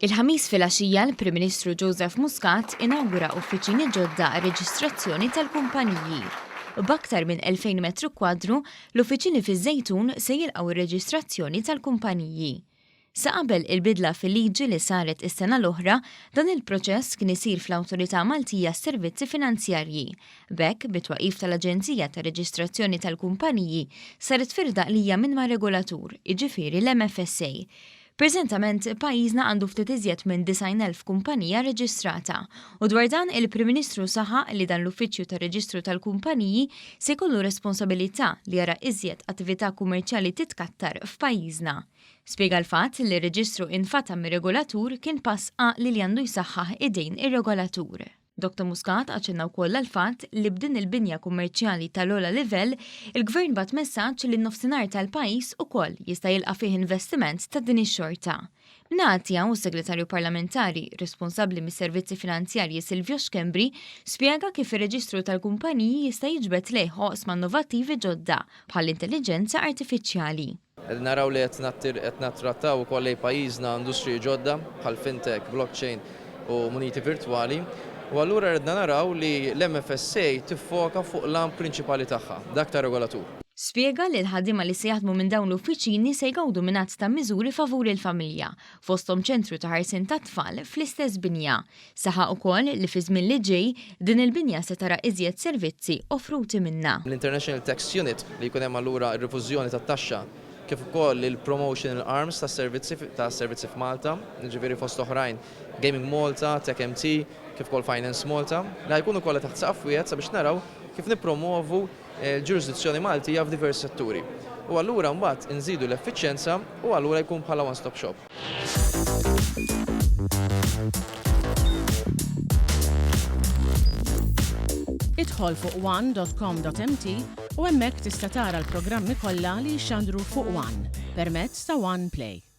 Il-ħamis filgħaxija l-Prim Ministru Joseph Muscat inawgura uffiċini ġodda reġistrazzjoni tal-kumpaniji. B'aktar minn 2000 metru kwadru, l-uffiċini fiż-Żejtun se jilqgħu ir-reġistrazzjoni tal-kumpaniji. Sa qabel il-bidla fil-liġi li saret is-sena l-oħra, dan il-proċess kien isir fl-Awtorità Maltija s-Servizzi Finanzjarji. B'hekk bit-twaqif tal-Aġenzija ta' Reġistrazzjoni tal-Kumpaniji saret firda qlija minn ma' regolatur, jiġifieri l-MFSA. Preżentament pajjiżna għandu ftit iżjed minn 90,000 kumpanija reġistrata u dwar dan il-Prim Ministru saħaq li dan l-Uffiċċju ta' Reġistru tal-Kumpaniji se jkollu responsabilità li jara iżjed attività kummerċjali titkattar f'pajjiżna. Spjega l-fatt li r-reġistru infataħ mir-regolatur kien pass għaqli li għandu jsaħħaħ idejn ir-regolatur. Dr. Muscat aċċenna wkoll l-fatt li b'din il-binja kummerċjali tal-ogħla livell, il-Gvern bat messaġġ li n-nofsinhar tal-pajjiż ukoll jista' jilqa' fih investiment ta' din ix-xorta. Natja u s-Segretarju Parlamentari responsabbli mis-Servizzi Finanzjarji Silvio Xkembri spjega kif ir-reġistru tal-kumpaniji jista' jiġbed lejh oqsma innovattivi ġodda bħall-intelligenza artifiċjali. Naraw li qed nattrattaw ukoll lejn pajjiżna industriji ġodda bħal fintech, blockchain u muniti virtwali. U allura rridna naraw li l-MFSA tiffoka fuq l-għan prinċipali tagħha, dak ta' regolatur. Spjega li l-ħaddiema li se jaħdmu minn dawn l-uffiċini se jgawdu minn att ta' miżuri favur il-familja, fosthom ċentru ta' ħarsien tat-tfal fl-istess binja. Saħaq ukoll li fi żmien li ġej din il-binja se tara iżjed servizzi offruti minnha. L-International Tax Unit li jkun hemm allura r-rifużjoni tat-taxxa kif ukoll il-promotional arms ta' servizzi f'Malta, ġifieri fost oħrajn Gaming Malta, Tech MT, kif ukoll Finance Malta, li jkunu kollha taħt saqf wieħed sabiex naraw kif nippromovu l-ġurisdizzjoni Maltija f'diversi setturi. U allura mbagħad inżidu l-effiċjenza u allura jkun bħala one-stop shop. Idħol fuq one.com.mt u hemmhekk tista' tara l-programmi kollha li jxandru fuq One permezz ta' One Play.